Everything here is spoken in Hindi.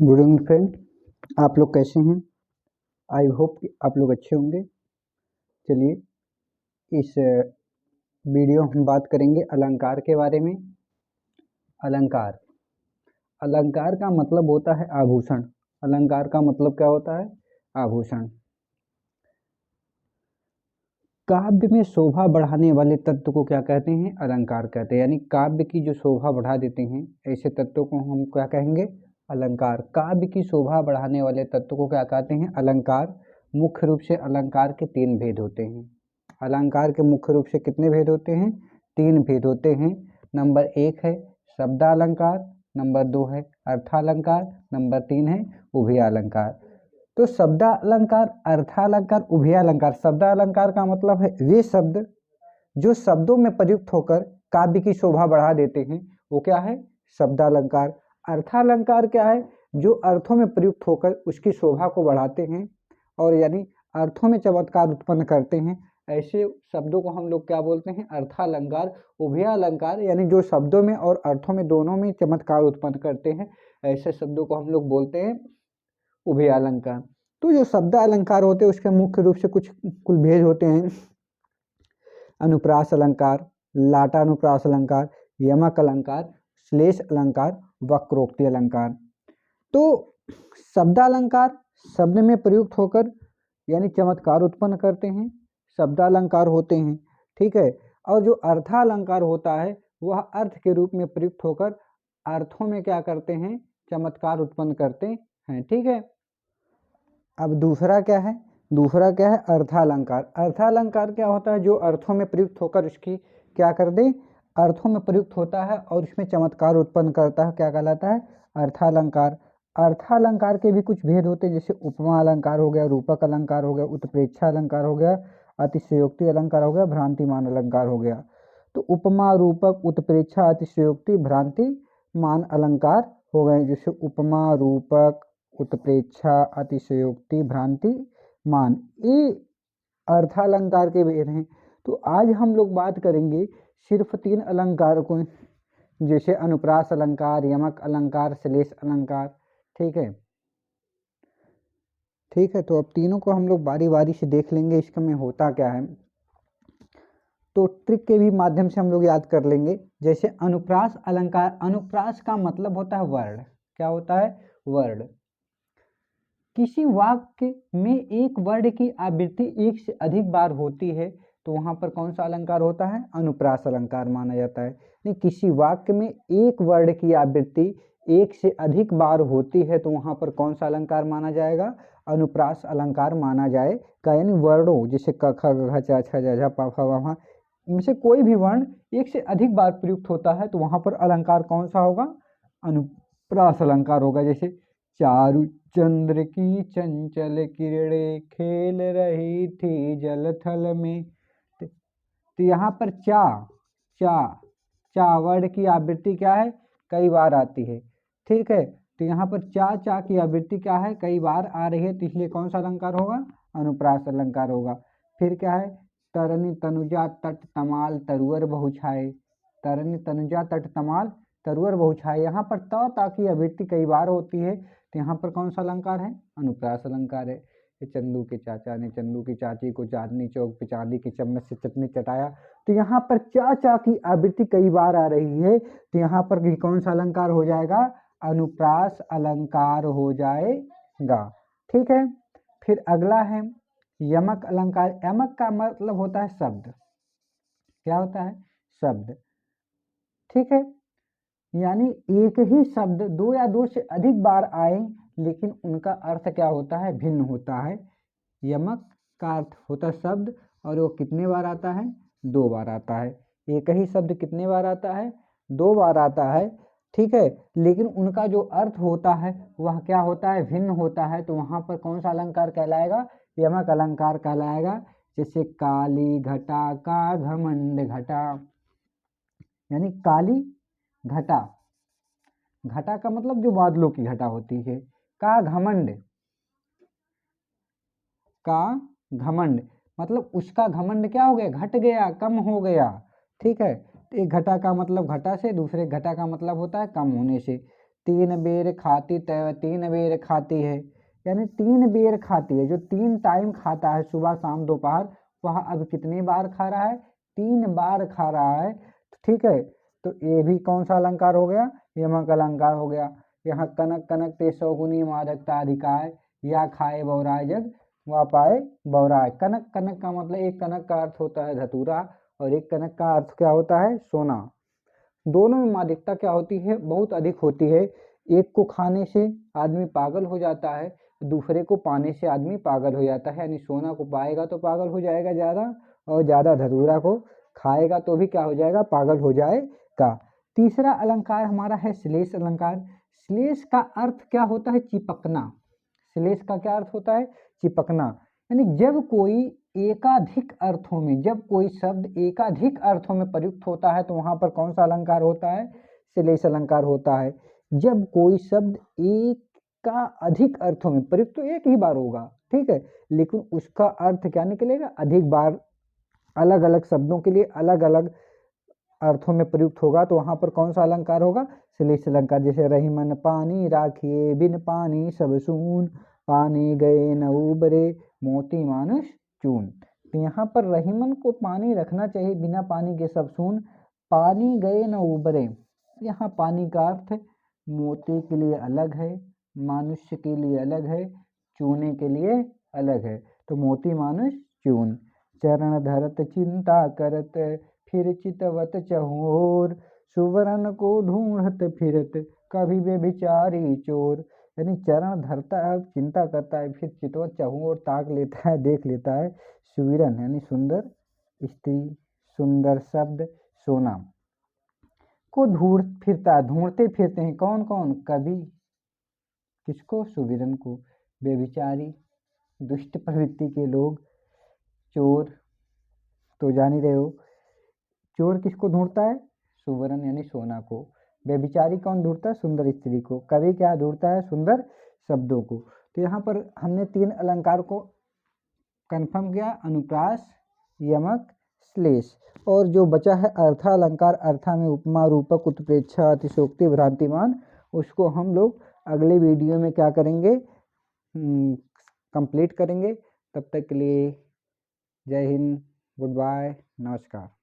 गुड इवनिंग फ्रेंड, आप लोग कैसे हैं? आई होप कि आप लोग अच्छे होंगे। चलिए इस वीडियो हम बात करेंगे अलंकार के बारे में। अलंकार अलंकार का मतलब होता है आभूषण। अलंकार का मतलब क्या होता है? आभूषण। काव्य में शोभा बढ़ाने वाले तत्व को क्या कहते हैं? अलंकार कहते हैं। यानी काव्य की जो शोभा बढ़ा देते हैं ऐसे तत्वों को हम क्या कहेंगे? अलंकार। काव्य की शोभा बढ़ाने वाले तत्व को क्या कहते हैं? अलंकार। मुख्य रूप से अलंकार के 3 भेद होते हैं। अलंकार के मुख्य रूप से कितने भेद होते हैं? 3 भेद होते हैं। नंबर 1 है शब्दालंकार, नंबर 2 है अर्थालंकार, नंबर 3 है उभयालंकार। तो शब्दालंकार, अर्थालंकार, उभयालंकार। शब्दालंकार का मतलब है वे शब्द जो शब्दों में प्रयुक्त होकर काव्य की शोभा बढ़ा देते हैं, वो क्या है? शब्दालंकार। अर्थालंकार क्या है? जो अर्थों में प्रयुक्त होकर उसकी शोभा को बढ़ाते हैं और यानी अर्थों में चमत्कार उत्पन्न करते हैं, ऐसे शब्दों को हम लोग क्या बोलते हैं? अर्थालंकार। उभयालंकार यानी जो शब्दों में और अर्थों में दोनों में चमत्कार उत्पन्न करते हैं, ऐसे शब्दों को हम लोग बोलते हैं उभयालंकार। तो जो शब्द अलंकार होते हैं उसके मुख्य रूप से कुल भेद होते हैं। अनुप्रास अलंकार, लाटानुप्रास अलंकार, यमक अलंकार, श्लेष अलंकार, वक्रोक्ति अलंकार। तो शब्दालंकार शब्द में प्रयुक्त होकर यानी चमत्कार उत्पन्न करते हैं, शब्दालंकार होते हैं, ठीक है। और जो अर्थालंकार होता है वह अर्थ के रूप में प्रयुक्त होकर अर्थों में क्या करते हैं? चमत्कार उत्पन्न करते हैं, ठीक है। अब दूसरा क्या है? दूसरा क्या है? अर्थालंकार। अर्थालंकार क्या होता है? जो अर्थों में प्रयुक्त होकर उसकी क्या कर दे? अर्थों में प्रयुक्त होता है और उसमें चमत्कार उत्पन्न करता है, क्या कहलाता है? अर्थालंकार। अर्थालंकार के भी कुछ भेद होते हैं, जैसे उपमा अलंकार हो गया, रूपक अलंकार हो गया, उत्प्रेक्षा अलंकार हो गया, अतिशयोक्ति अलंकार हो गया, भ्रांतिमान अलंकार हो गया। तो उपमा, रूपक, उत्प्रेक्षा, अतिशयोक्ति, भ्रांतिमान अलंकार हो गए। जैसे उपमा, रूपक, उत्प्रेक्षा, अतिशयोक्ति, भ्रांति, मान, ये अर्थालंकार के भेद हैं। तो आज हम लोग बात करेंगे सिर्फ 3 अलंकार को, जैसे अनुप्रास अलंकार, यमक अलंकार, श्लेष अलंकार, ठीक है। ठीक है, तो अब तीनों को हम लोग बारी बारी से देख लेंगे इसका में होता क्या है। तो ट्रिक के भी माध्यम से हम लोग याद कर लेंगे। जैसे अनुप्रास अलंकार, अनुप्रास का मतलब होता है वर्ण। क्या होता है? वर्ण। किसी वाक्य में एक वर्ण की आवृत्ति एक से अधिक बार होती है तो वहां पर कौन सा अलंकार होता है? अनुप्रास अलंकार माना जाता है। नहीं, किसी वाक्य में एक वर्ण की आवृत्ति एक से अधिक बार होती है तो वहां पर कौन सा अलंकार माना जाएगा? अनुप्रास अलंकार माना जाएगा। यानी वर्णों जैसे क ख ग घ च छ ज झ प फ व म इनमें से कोई भी वर्ण एक से अधिक बार प्रयुक्त होता है तो वहां पर अलंकार कौन सा होगा? अनुप्रास अलंकार होगा। जैसे चारु चंद्र की चंचल किरणें खेल रही थी जल थल में। तो यहाँ पर चा चा चा वर्ड की आवृत्ति क्या है? कई बार आती है, ठीक है। तो यहाँ पर चा चा की आवृत्ति क्या है? कई बार आ रही है, तो इसलिए कौन सा अलंकार होगा? अनुप्रास अलंकार होगा। फिर क्या है? तरनी तनुजा तट तमाल तरुअर बहुछाए। तरनी तनुजा तट तमाल तरुअर बहुछाए। यहाँ पर त ता की आवृत्ति कई बार होती है तो यहाँ पर कौन सा अलंकार है? अनुप्रास अलंकार है। चंदू के चाचा ने चंदू की चाची को चांदनी चौक पे चांदी की चम्मच से चटनी चटाया। तो यहाँ पर चाचा की आवृत्ति कई बार आ रही है तो यहाँ पर भी कौन सा अलंकार हो जाएगा? अनुप्रास अलंकार हो जाएगा, ठीक है। फिर अगला है यमक अलंकार। यमक का मतलब होता है शब्द। क्या होता है? शब्द, ठीक है। यानी एक ही शब्द 2 या 2 से अधिक बार आए लेकिन उनका अर्थ क्या होता है? भिन्न होता है। यमक का अर्थ होता है शब्द और वो कितने बार आता है? 2 बार आता है। एक ही शब्द कितने बार आता है? 2 बार आता है, ठीक है। लेकिन उनका जो अर्थ होता है वह क्या होता है? भिन्न होता है। तो वहां पर कौन सा अलंकार कहलाएगा? यमक अलंकार कहलाएगा। जैसे काली घटा का घमंड घटा, यानी काली घटा, घटा का मतलब जो बादलों की घटा होती है, का घमंड, का घमंड मतलब उसका घमंड क्या हो गया? घट गया, कम हो गया, ठीक है। तो एक घटा का मतलब घटा से, दूसरे घटा का मतलब होता है कम होने से। तीन बेर खाती तय, तीन बेर खाती है, यानी 3 बेर खाती है। जो 3 टाइम खाता है, सुबह शाम दोपहर, वह अब कितनी बार खा रहा है? 3 बार खा रहा है। ठीक है, तो ये भी कौन सा अलंकार हो गया? यमक अलंकार हो गया। यहाँ कनक कनक ते सौगुनी मादकता अधिकाय, या खाए बौराय जग वा पाए बौराय। कनक कनक का मतलब, एक कनक का अर्थ होता है धतूरा और एक कनक का अर्थ क्या होता है? सोना। दोनों में मादकता क्या होती है? बहुत अधिक होती है। एक को खाने से आदमी पागल हो जाता है, दूसरे को पाने से आदमी पागल हो जाता है। यानी सोना को पाएगा तो पागल हो जाएगा ज़्यादा, और ज़्यादा धतूरा को खाएगा तो भी क्या हो जाएगा? पागल हो जाएगा। तीसरा अलंकार हमारा है श्लेष अलंकार। श्लेष का अर्थ क्या होता है? चिपकना। श्लेष का क्या अर्थ होता है? चिपकना। यानी जब कोई एकाधिक अर्थों में, जब कोई शब्द एकाधिक अर्थों में प्रयुक्त होता है तो वहां पर कौन सा अलंकार होता है? श्लेष अलंकार होता है। जब कोई शब्द एक का अधिक अर्थों में प्रयुक्त, तो एक ही बार होगा, ठीक है, लेकिन उसका अर्थ क्या निकलेगा? अधिक बार, अलग अलग शब्दों के लिए अलग अलग अर्थों में प्रयुक्त होगा, तो वहां पर कौन सा अलंकार होगा? श्लेष अलंकार। जैसे रहीमन पानी राखिए, बिन पानी सब सून, पानी गए न उबरे, मोती मानुष चून। तो यहाँ पर रहीमन को पानी रखना चाहिए, बिना पानी के सब सून, पानी गए न उबरे। यहाँ पानी का अर्थ मोती के लिए अलग है, मनुष्य के लिए अलग है, चूने के लिए अलग है। तो मोती मानुष चून। चरण धरत चिंता करत, फिर चितवत चहोर, सुवर्ण को ढूंढत फिरत, कभी बेविचारी चोर। यानी चरण धरता है, चिंता करता है, फिर चितवत चहोर, ताक लेता है, देख लेता है। सुवीरन यानी सुंदर स्त्री, सुंदर शब्द, सोना को ढूंढ फिरता है। ढूंढते फिरते हैं कौन कौन? कवि। किसको? सुवीरन को। बेविचारी, दुष्ट प्रवृत्ति के लोग। चोर, तो जान ही रहे हो, चोर किसको ढूंढता है? सुवर्ण यानी सोना को। बेविचारी कौन ढूंढता है? सुंदर स्त्री को। कवि क्या ढूंढता है? सुंदर शब्दों को। तो यहाँ पर हमने 3 अलंकार को कंफर्म किया, अनुप्रास, यमक, श्लेष। और जो बचा है अर्था अलंकार, अर्था में उपमा, रूपक, उत्प्रेक्षा, अतिशोक्ति, भ्रांतिमान, उसको हम लोग अगले वीडियो में क्या करेंगे? कंप्लीट करेंगे। तब तक के लिए जय हिंद, गुड बाय, नमस्कार।